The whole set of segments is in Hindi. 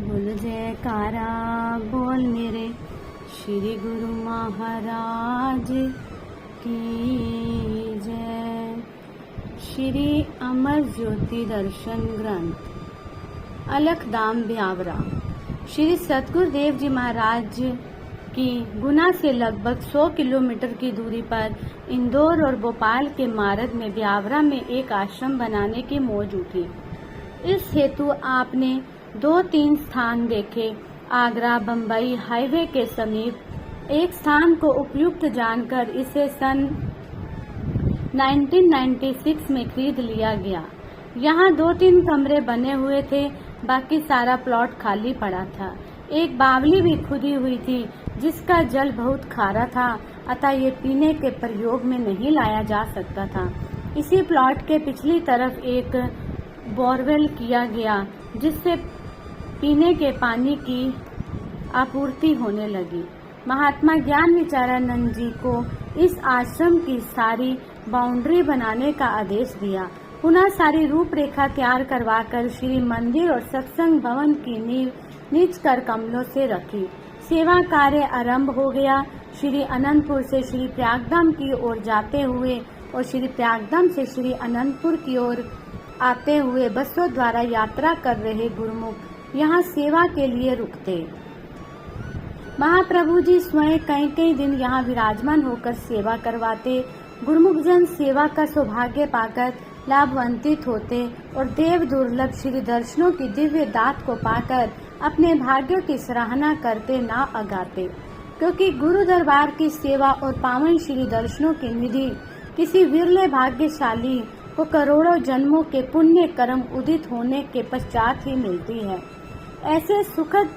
बोल जयकारा बोल मेरे श्री गुरु महाराज की जय। श्री अमर ज्योति दर्शन ग्रंथ अलखदाम ब्यावरा श्री सतगुरुदेव जी महाराज की गुना से लगभग 100 किलोमीटर की दूरी पर इंदौर और भोपाल के मार्ग में ब्यावरा में एक आश्रम बनाने की मौज उठी। इस हेतु आपने 2-3 स्थान देखे। आगरा बम्बई हाईवे के समीप एक स्थान को उपयुक्त जानकर इसे सन 1996 में खरीद लिया गया। यहाँ 2-3 कमरे बने हुए थे, बाकी सारा प्लॉट खाली पड़ा था। एक बावली भी खुदी हुई थी जिसका जल बहुत खारा था, अतः ये पीने के प्रयोग में नहीं लाया जा सकता था। इसी प्लॉट के पिछली तरफ एक बोरवेल किया गया जिससे पीने के पानी की आपूर्ति होने लगी। महात्मा ज्ञान विचारानंद जी को इस आश्रम की सारी बाउंड्री बनाने का आदेश दिया। पुनः सारी रूपरेखा तैयार करवाकर श्री मंदिर और सत्संग भवन की नींव नीच कर कमलों से रखी। सेवा कार्य आरंभ हो गया। श्री अनंतपुर से श्री प्रयागधाम की ओर जाते हुए और श्री प्रयागधाम से श्री अनंतपुर की ओर आते हुए बसों द्वारा यात्रा कर रहे गुरुमुख यहाँ सेवा के लिए रुकते। महाप्रभु जी स्वयं कई दिन यहाँ विराजमान होकर सेवा करवाते। गुरुमुख जन सेवा का सौभाग्य पाकर लाभान्वित होते और देव दुर्लभ श्री दर्शनों की दिव्य दात को पाकर अपने भाग्यों की सराहना करते ना अगाते, क्योंकि गुरु दरबार की सेवा और पावन श्री दर्शनों की निधि किसी विरले भाग्यशाली को करोड़ों जन्मों के पुण्य कर्म उदित होने के पश्चात ही मिलती है। ऐसे सुखद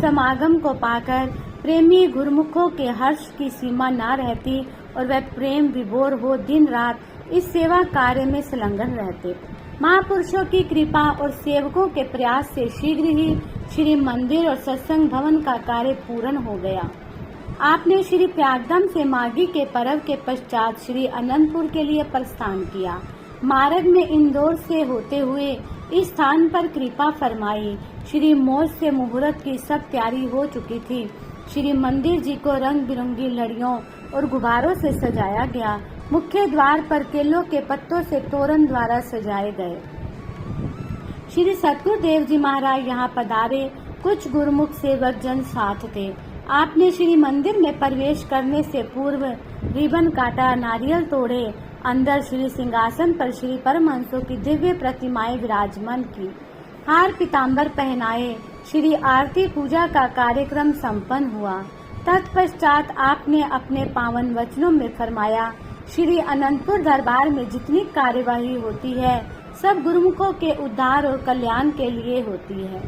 समागम को पाकर प्रेमी गुरुमुखों के हर्ष की सीमा न रहती और वह प्रेम विभोर हो दिन रात इस सेवा कार्य में संलग्न रहते। महापुरुषों की कृपा और सेवकों के प्रयास से शीघ्र ही श्री मंदिर और सत्संग भवन का कार्य पूर्ण हो गया। आपने श्री प्रयागधाम से माघी के पर्व के पश्चात श्री अनंतपुर के लिए प्रस्थान किया। मार्ग में इंदौर से होते हुए इस स्थान पर कृपा फरमाई। श्री मौज से मुहूर्त की सब तैयारी हो चुकी थी। श्री मंदिर जी को रंग बिरंगी लड़ियों और गुब्बारों से सजाया गया। मुख्य द्वार पर केलों के पत्तों से तोरण द्वारा सजाए गए। श्री सतगुरुदेव जी महाराज यहाँ पधारे। कुछ गुरुमुख सेवक जन साथ थे। आपने श्री मंदिर में प्रवेश करने से पूर्व रिबन काटा, नारियल तोड़े। अंदर श्री सिंहासन पर श्री परमहंसों की दिव्य प्रतिमाएं विराजमान की। हार पीताम्बर पहनाए। श्री आरती पूजा का कार्यक्रम संपन्न हुआ। तत्पश्चात आपने अपने पावन वचनों में फरमाया, श्री अनंतपुर दरबार में जितनी कार्यवाही होती है सब गुरुमुखों के उद्धार और कल्याण के लिए होती है,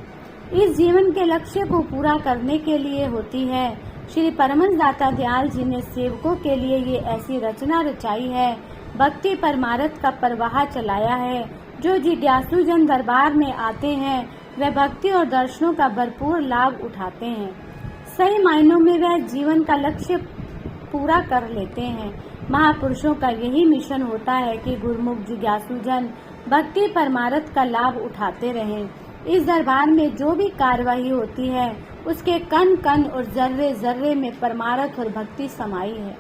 इस जीवन के लक्ष्य को पूरा करने के लिए होती है। श्री परमहंस दाता दयाल जी ने सेवकों के लिए ये ऐसी रचना रचाई है, भक्ति परमार्थ का प्रवाह चलाया है। जो जिज्ञासु जन दरबार में आते हैं वह भक्ति और दर्शनों का भरपूर लाभ उठाते हैं। सही मायनों में वह जीवन का लक्ष्य पूरा कर लेते हैं। महापुरुषों का यही मिशन होता है कि गुरुमुख जिज्ञासु जन भक्ति परमार्थ का लाभ उठाते रहें। इस दरबार में जो भी कार्यवाही होती है उसके कण कण और जर्रे जर्रे में परमार्थ और भक्ति समाई है।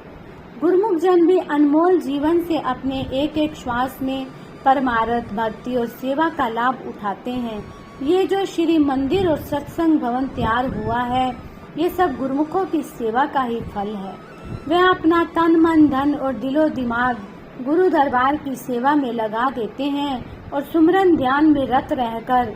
गुरुमुख जन भी अनमोल जीवन से अपने एक एक श्वास में परमार्थ, भक्ति और सेवा का लाभ उठाते हैं। ये जो श्री मंदिर और सत्संग भवन तैयार हुआ है ये सब गुरुमुखों की सेवा का ही फल है। वे अपना तन मन धन और दिलो दिमाग गुरु दरबार की सेवा में लगा देते हैं और सुमरन ध्यान में रत रहकर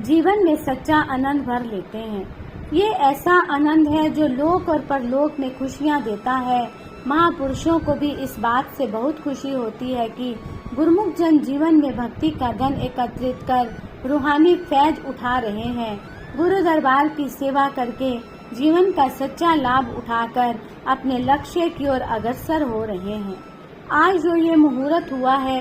जीवन में सच्चा आनंद भर लेते हैं। ये ऐसा आनंद है जो लोक और परलोक में खुशियाँ देता है। महापुरुषों को भी इस बात से बहुत खुशी होती है कि गुरुमुख जन जीवन में भक्ति का धन एकत्रित कर रूहानी फैज उठा रहे हैं। गुरु दरबार की सेवा करके जीवन का सच्चा लाभ उठाकर अपने लक्ष्य की ओर अग्रसर हो रहे हैं। आज जो ये मुहूर्त हुआ है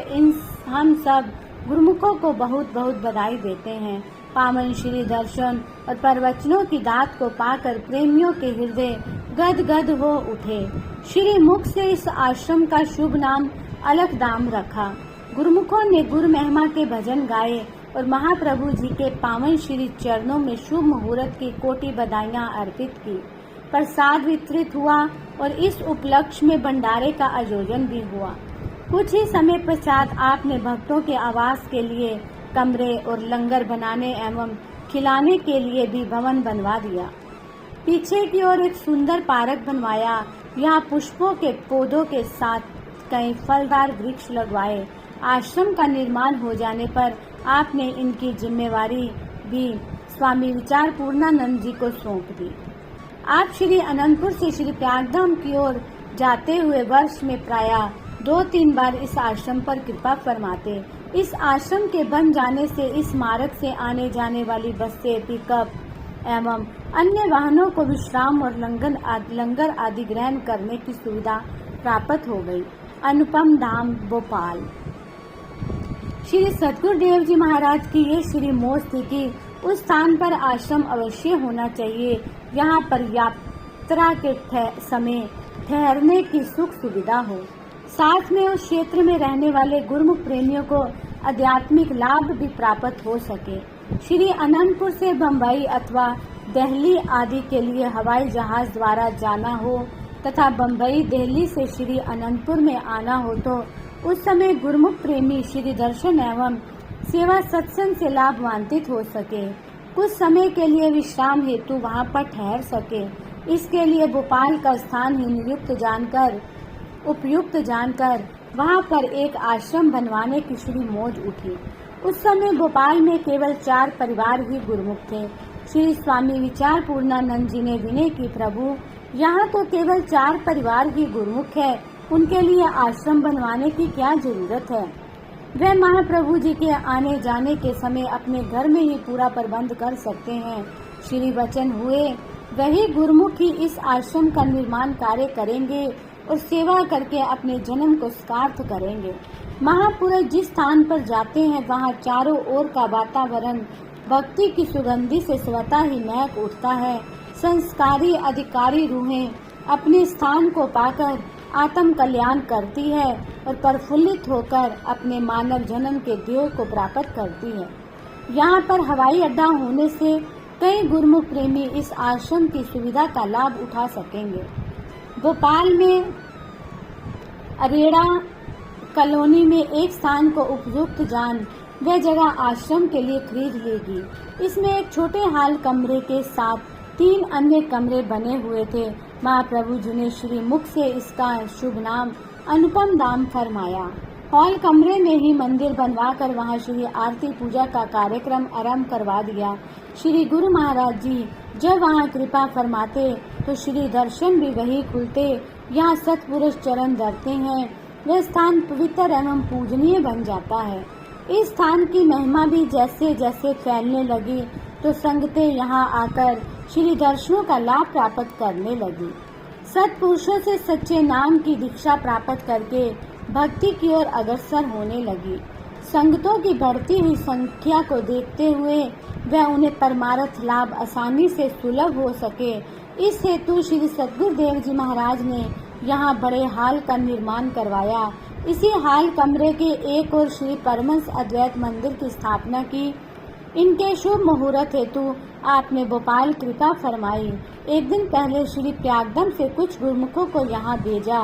हम सब गुरुमुखों को बहुत बहुत बधाई देते हैं। पावन श्री दर्शन और प्रवचनों की दात को पाकर प्रेमियों के हृदय गद गद हो उठे। श्री मुख से इस आश्रम का शुभ नाम अलखदाम रखा। गुरुमुखों ने गुरु महिमा के भजन गाए। और महाप्रभु जी के पावन श्री चरणों में शुभ मुहूर्त की कोटि बधाइयां अर्पित की। प्रसाद वितरित हुआ और इस उपलक्ष्य में भंडारे का आयोजन भी हुआ। कुछ ही समय पश्चात आपने भक्तों के आवास के लिए कमरे और लंगर बनाने एवं खिलाने के लिए भी भवन बनवा दिया। पीछे की ओर एक सुंदर पार्क बनवाया। यहाँ पुष्पों के पौधों के साथ कई फलदार वृक्ष लगवाए। आश्रम का निर्माण हो जाने पर आपने इनकी जिम्मेवारी भी स्वामी विचार पूर्णानंद जी को सौंप दी। आप श्री अनंतपुर से श्री प्रयागधाम की ओर जाते हुए वर्ष में प्रायः 2-3 बार इस आश्रम पर कृपा फरमाते। इस आश्रम के बन जाने से इस मार्ग से आने जाने वाली बसें, पिकअप एवं अन्य वाहनों को विश्राम और लंगर आदि ग्रहण करने की सुविधा प्राप्त हो गई। अनुपम धाम भोपाल। श्री सद्गुरुदेव जी महाराज की ये श्री मोज थी कि उस स्थान पर आश्रम अवश्य होना चाहिए। यहाँ पर यात्रा के समय ठहरने की सुख सुविधा हो, साथ में उस क्षेत्र में रहने वाले गुरुमुख प्रेमियों को आध्यात्मिक लाभ भी प्राप्त हो सके। श्री अनंतपुर से बम्बई अथवा दिल्ली आदि के लिए हवाई जहाज द्वारा जाना हो तथा बम्बई दिल्ली से श्री अनंतपुर में आना हो तो उस समय गुरुमुख प्रेमी श्री दर्शन एवं सेवा सत्संग से लाभान्वित हो सके, कुछ समय के लिए विश्राम हेतु वहां पर ठहर सके। इसके लिए भोपाल का स्थान ही उपयुक्त जानकर वहां पर एक आश्रम बनवाने की श्री मौज उठी। उस समय भोपाल में केवल 4 परिवार ही गुरुमुख थे। श्री स्वामी विचार पूर्णानंद जी ने विनय की, प्रभु यहाँ तो केवल 4 परिवार ही गुरुमुख है, उनके लिए आश्रम बनवाने की क्या जरूरत है। वे महाप्रभु जी के आने जाने के समय अपने घर में ही पूरा प्रबंध कर सकते हैं। श्री वचन हुए वही गुरुमुख ही इस आश्रम का निर्माण कार्य करेंगे और सेवा करके अपने जन्म को सार्थ करेंगे। महापुरुष जिस स्थान पर जाते हैं वहाँ चारों ओर का वातावरण भक्ति की सुगंधि से स्वतः ही महक उठता है। संस्कारी अधिकारी रूहें अपने स्थान को पाकर आत्म कल्याण करती है और प्रफुल्लित होकर अपने मानव जन्म के ध्येय को प्राप्त करती है। यहाँ पर हवाई अड्डा होने से कई गुरुमुख प्रेमी इस आश्रम की सुविधा का लाभ उठा सकेंगे। भोपाल में अरेड़ा कॉलोनी में एक स्थान को उपयुक्त जान वह जगह आश्रम के लिए खरीद लेगी। इसमें एक छोटे हाल कमरे के साथ 3 अन्य कमरे बने हुए थे। महाप्रभु जी ने श्री मुख से इसका शुभ नाम अनुपम धाम फरमाया। हॉल कमरे में ही मंदिर बनवाकर वहां श्री आरती पूजा का कार्यक्रम आरंभ करवा दिया। श्री गुरु महाराज जी जब वहां कृपा फरमाते तो श्री दर्शन भी वही खुलते। यहाँ सत्पुरुष चरण धरते हैं। वह स्थान पवित्र एवं पूजनीय बन जाता है। इस स्थान की महिमा भी जैसे जैसे फैलने लगी तो संगतें यहाँ आकर श्री दर्शनों का लाभ प्राप्त करने लगी। सत्पुरुषों से सच्चे नाम की दीक्षा प्राप्त करके भक्ति की ओर अग्रसर होने लगी। संगतों की बढ़ती हुई संख्या को देखते हुए वह उन्हें परमार्थ लाभ आसानी से सुलभ हो सके, इस हेतु श्री सद्गुरुदेव जी महाराज ने यहाँ बड़े हाल का निर्माण करवाया। इसी हाल कमरे के एक और श्री परमहंस अद्वैत मंदिर की स्थापना की। इनके शुभ मुहूर्त हेतु आपने भोपाल कृपा फरमाई। एक दिन पहले श्री प्रयागधाम से कुछ गुरुमुखों को यहाँ भेजा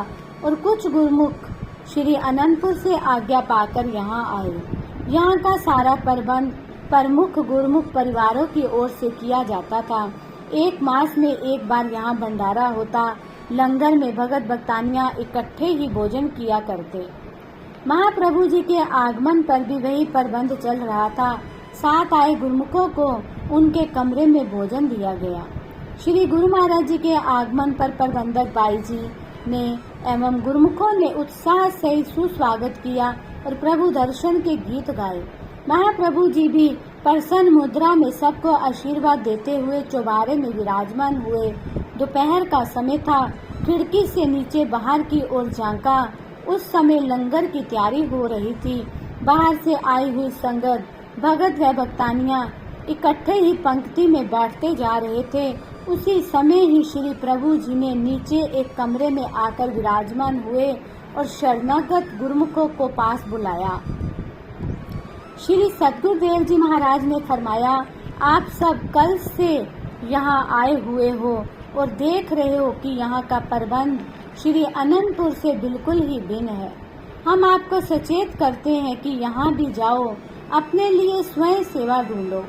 और कुछ गुरुमुख श्री अनंतपुर से आज्ञा पाकर यहाँ आए। यहाँ का सारा प्रबंध प्रमुख गुरुमुख परिवारों की ओर से किया जाता था। 1 मास में एक बार यहाँ भंडारा होता। लंगर में भगत भक्तानियाँ इकट्ठे ही भोजन किया करते। महाप्रभु जी के आगमन पर भी वही प्रबंध चल रहा था। साथ आए गुरुमुखों को उनके कमरे में भोजन दिया गया। श्री गुरु महाराज जी के आगमन पर प्रबंधक बाई जी ने एवं गुरुमुखों ने उत्साह से सुस्वागत किया और प्रभु दर्शन के गीत गाए। महाप्रभु जी भी प्रसन्न मुद्रा में सबको आशीर्वाद देते हुए चौबारे में विराजमान हुए। दोपहर का समय था। खिड़की से नीचे बाहर की ओर झांका। उस समय लंगर की तैयारी हो रही थी। बाहर से आई हुई संगत भगत व भक्तानियाँ इकट्ठे ही पंक्ति में बैठते जा रहे थे। उसी समय ही श्री प्रभु जी ने नीचे एक कमरे में आकर विराजमान हुए और शरणागत गुरुमुखों को पास बुलाया। श्री सद्गुरुदेव जी महाराज ने फरमाया, आप सब कल से यहाँ आए हुए हो और देख रहे हो कि यहाँ का प्रबंध श्री अनंतपुर से बिल्कुल ही भिन्न है। हम आपको सचेत करते हैं कि यहाँ भी जाओ, अपने लिए स्वयं सेवा ढूंढो।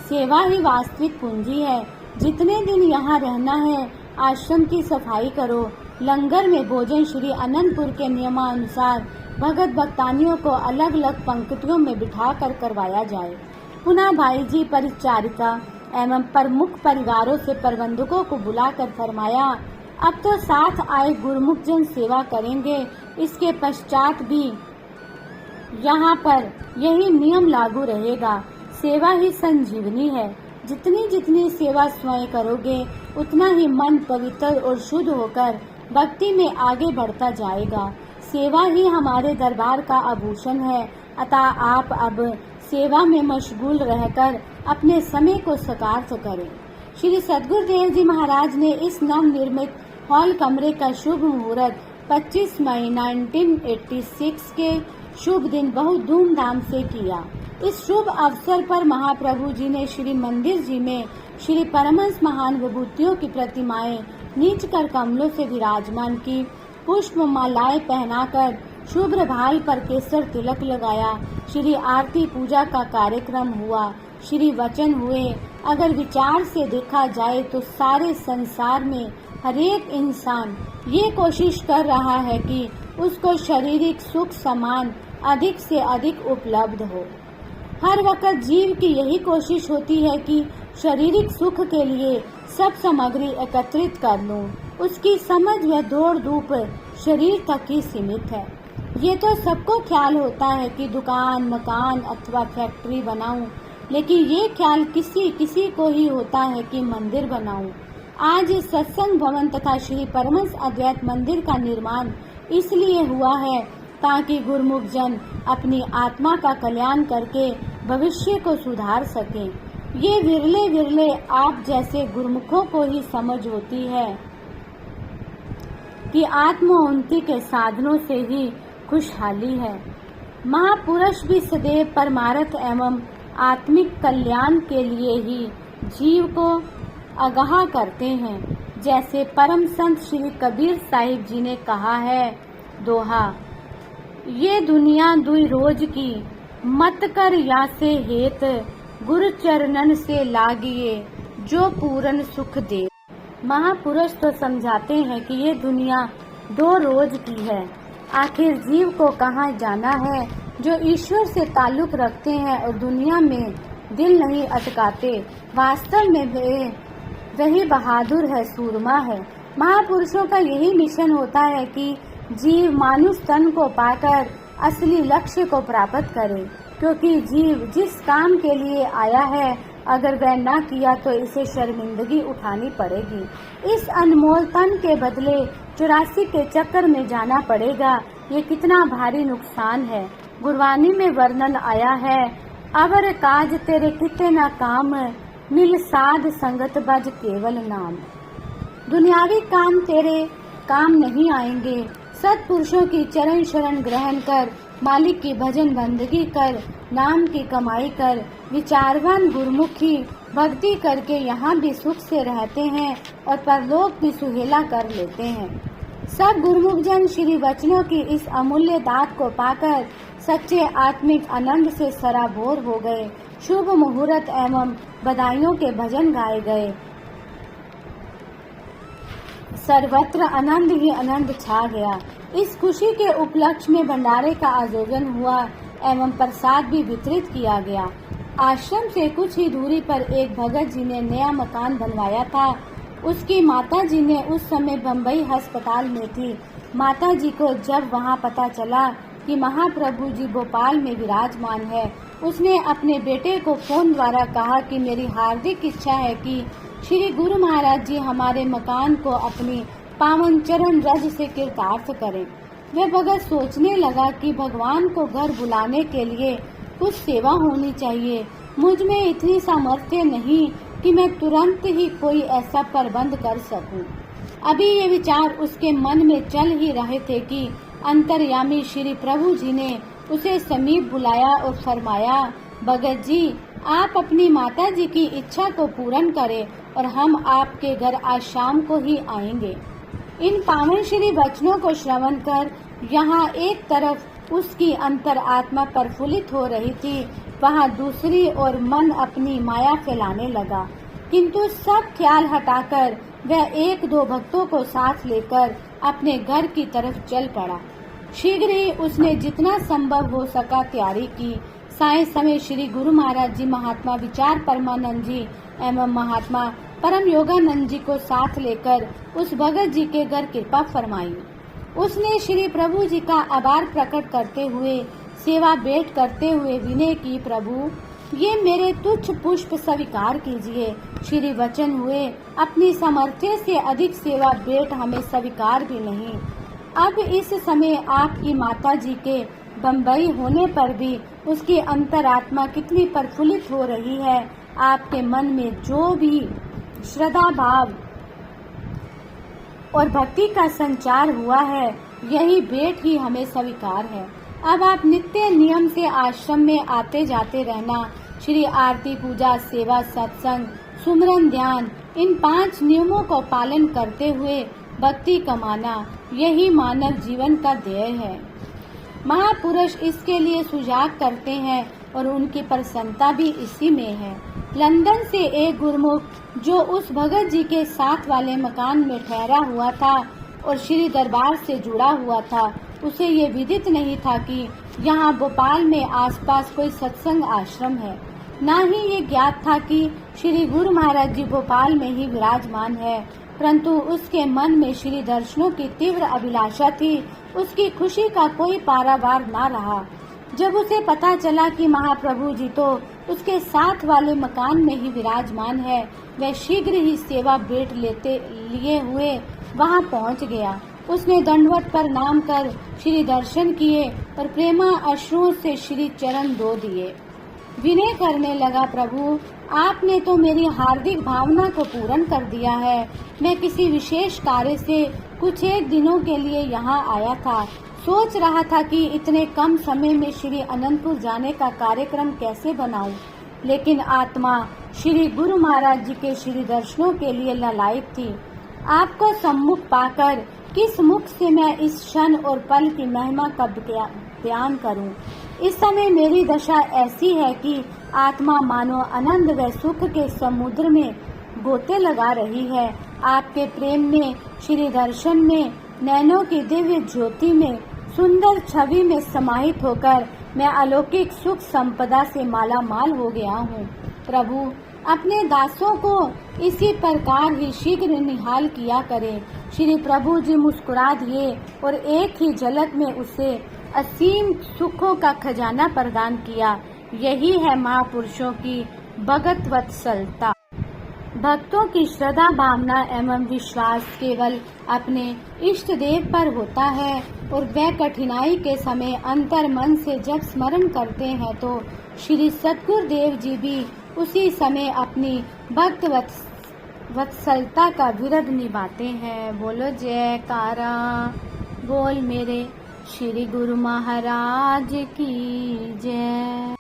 सेवा ही वास्तविक पूंजी है। जितने दिन यहाँ रहना है, आश्रम की सफाई करो, लंगर में भोजन श्री अनंतपुर के नियमानुसार भगत भक्तानियों को अलग अलग पंक्तियों में बिठाकर करवाया जाए। पुनः भाई जी परिचारिका एवं प्रमुख परिवारों से प्रबंधकों को बुलाकर फरमाया, अब तो साथ आए गुरुमुख जन सेवा करेंगे, इसके पश्चात भी यहाँ पर यही नियम लागू रहेगा। सेवा ही संजीवनी है। जितनी जितनी सेवा स्वयं करोगे, उतना ही मन पवित्र और शुद्ध होकर भक्ति में आगे बढ़ता जाएगा। सेवा ही हमारे दरबार का आभूषण है। अतः आप अब सेवा में मशगूल रहकर अपने समय को साकार करें। श्री सद्गुरुदेव जी महाराज ने इस नव निर्मित हॉल कमरे का शुभ मुहूर्त 25 मई 1986 के शुभ दिन बहुत धूमधाम से किया। इस शुभ अवसर पर महाप्रभु जी ने श्री मंदिर जी में श्री परमहंस महान विभूतियों की प्रतिमाएं नीच कर कमलों से विराजमान की, पुष्प मालाएं पहनाकर शुभ्र भाल पर केसर तिलक लगाया। श्री आरती पूजा का कार्यक्रम हुआ, श्री वचन हुए। अगर विचार से देखा जाए तो सारे संसार में हर एक इंसान ये कोशिश कर रहा है कि उसको शारीरिक सुख समान अधिक से अधिक उपलब्ध हो। हर वक्त जीव की यही कोशिश होती है कि शारीरिक सुख के लिए सब सामग्री एकत्रित कर लूं। उसकी समझ व दौड़ धूप शरीर तक ही सीमित है। ये तो सबको ख्याल होता है कि दुकान, मकान अथवा फैक्ट्री बनाऊं, लेकिन ये ख्याल किसी को ही होता है कि मंदिर बनाऊं। आज इस सत्संग भवन तथा श्री परमहंस अद्वैत मंदिर का निर्माण इसलिए हुआ है ताकि गुरुमुख जन अपनी आत्मा का कल्याण करके भविष्य को सुधार सकें। ये विरले आप जैसे गुरुमुखों को ही समझ होती है कि आत्मोन्नति के साधनों से ही खुशहाली है। महापुरुष भी सदैव परमार्थ एवं आत्मिक कल्याण के लिए ही जीव को आगाह करते हैं। जैसे परम संत श्री कबीर साहिब जी ने कहा है, दोहा, ये दुनिया दुई रोज की, मत कर या से हेत, गुरु चरणन से लागिए जो पूरन सुख दे। महापुरुष तो समझाते हैं कि ये दुनिया 2 रोज की है। आखिर जीव को कहाँ जाना है? जो ईश्वर से ताल्लुक रखते हैं और दुनिया में दिल नहीं अटकाते, वास्तव में वही बहादुर है, सूरमा है। महापुरुषों का यही मिशन होता है कि जीव मानुष तन को पाकर असली लक्ष्य को प्राप्त करे, क्योंकि जीव जिस काम के लिए आया है, अगर वह न किया तो इसे शर्मिंदगी उठानी पड़ेगी। इस अनमोल तन के बदले 84 के चक्कर में जाना पड़ेगा। ये कितना भारी नुकसान है। गुरबानी में वर्णन आया है, अवर काज तेरे किते न काम, मिल साध संगत बज केवल नाम। दुनियावी काम तेरे काम नहीं आएंगे। सत्पुरुषों की चरण शरण ग्रहण कर, मालिक की भजन बंदगी कर, नाम की कमाई कर, विचारवान गुरुमुखी भक्ति करके यहाँ भी सुख से रहते हैं और परलोक भी सुहेला कर लेते हैं। सब गुरुमुख जन श्री वचनों की इस अमूल्य दात को पाकर सच्चे आत्मिक आनंद से सराबोर हो गए। शुभ मुहूर्त एवं बधाइयों के भजन गाए गए। सर्वत्र आनंद ही आनंद छा गया। इस खुशी के उपलक्ष्य में भंडारे का आयोजन हुआ एवं प्रसाद भी वितरित किया गया। आश्रम से कुछ ही दूरी पर एक भगत जी ने नया मकान बनवाया था। उसकी माता जी ने उस समय बम्बई अस्पताल में थी। माता जी को जब वहां पता चला कि महाप्रभु जी भोपाल में विराजमान है, उसने अपने बेटे को फोन द्वारा कहा कि मेरी हार्दिक इच्छा है कि श्री गुरु महाराज जी हमारे मकान को अपनी पावन चरण रज से कृतार्थ करें। वह भगत सोचने लगा कि भगवान को घर बुलाने के लिए कुछ सेवा होनी चाहिए। मुझ में इतनी सामर्थ्य नहीं कि मैं तुरंत ही कोई ऐसा प्रबंध कर सकूं। अभी ये विचार उसके मन में चल ही रहे थे कि अंतर्यामी श्री प्रभु जी ने उसे समीप बुलाया और फरमाया, भगत जी, आप अपनी माता जी की इच्छा को पूर्ण करें और हम आपके घर आज शाम को ही आएंगे। इन पावन श्री वचनों को श्रवण कर यहाँ एक तरफ उसकी अंतर आत्मा प्रफुल्लित हो रही थी, वहाँ दूसरी ओर मन अपनी माया फैलाने लगा। किंतु सब ख्याल हटाकर वह एक दो भक्तों को साथ लेकर अपने घर की तरफ चल पड़ा। शीघ्र ही उसने जितना संभव हो सका तैयारी की। साय समय श्री गुरु महाराज जी, महात्मा विचार परमानंद जी एवं महात्मा परम योगानंद जी को साथ लेकर उस भगत जी के घर कृपा फरमाई। उसने श्री प्रभु जी का आभार प्रकट करते हुए सेवा भेंट करते हुए विनय की, प्रभु ये मेरे तुच्छ पुष्प स्वीकार कीजिए। श्री वचन हुए, अपनी सामर्थ्य से अधिक सेवा भेंट हमें स्वीकार भी नहीं। अब इस समय आपकी माता जी के बम्बई होने पर भी उसकी अंतरात्मा कितनी प्रफुल्लित हो रही है। आपके मन में जो भी श्रद्धा भाव और भक्ति का संचार हुआ है, यही भेंट ही हमें स्वीकार है। अब आप नित्य नियम से आश्रम में आते जाते रहना। श्री आरती, पूजा, सेवा, सत्संग, सुमरन, ध्यान, इन 5 नियमों को पालन करते हुए भक्ति कमाना, यही मानव जीवन का ध्येय है। महापुरुष इसके लिए सुजाग करते हैं और उनकी प्रसन्नता भी इसी में है। लंदन से एक गुरुमुख जो उस भगत जी के साथ वाले मकान में ठहरा हुआ था और श्री दरबार से जुड़ा हुआ था, उसे ये विदित नहीं था कि यहाँ भोपाल में आसपास कोई सत्संग आश्रम है। ना ही ये ज्ञात था कि श्री गुरु महाराज जी भोपाल में ही विराजमान है, परंतु उसके मन में श्री दर्शनों की तीव्र अभिलाषा थी। उसकी खुशी का कोई पारावार न रहा। जब उसे पता चला कि महाप्रभु जी तो उसके साथ वाले मकान में ही विराजमान है, वह शीघ्र ही सेवा भेंट लिए हुए वहां पहुंच गया। उसने दंडवत प्रणाम कर श्री दर्शन किए और प्रेमा अश्रुओं से श्री चरण धो दिए। विनय करने लगा, प्रभु आपने तो मेरी हार्दिक भावना को पूर्ण कर दिया है। मैं किसी विशेष कार्य से कुछ एक दिनों के लिए यहाँ आया था। सोच रहा था कि इतने कम समय में श्री अनंतपुर जाने का कार्यक्रम कैसे बनाऊं, लेकिन आत्मा श्री गुरु महाराज जी के श्री दर्शनों के लिए ललायित थी। आपको सम्मुख पाकर किस मुख से मैं इस क्षण और पल की महिमा का बयान करूं। इस समय मेरी दशा ऐसी है कि आत्मा मानो आनंद व सुख के समुद्र में गोते लगा रही है। आपके प्रेम में, श्री दर्शन में, नैनों की दिव्य ज्योति में, सुंदर छवि में समाहित होकर मैं अलौकिक सुख संपदा से माला माल हो गया हूँ। प्रभु अपने दासों को इसी प्रकार ही शीघ्र निहाल किया करें। श्री प्रभु जी मुस्कुरा दिए और एक ही झलक में उसे असीम सुखों का खजाना प्रदान किया। यही है महापुरुषों की भगत वत्सलता। भक्तों की श्रद्धा, भावना एवं विश्वास केवल अपने इष्ट देव पर होता है और वह कठिनाई के समय अंतर मन से जब स्मरण करते हैं तो श्री सद्गुरुदेव जी भी उसी समय अपनी भक्त वत्सलता का विरध निभाते हैं। बोलो जयकारा बोल मेरे श्री गुरु महाराज की जय।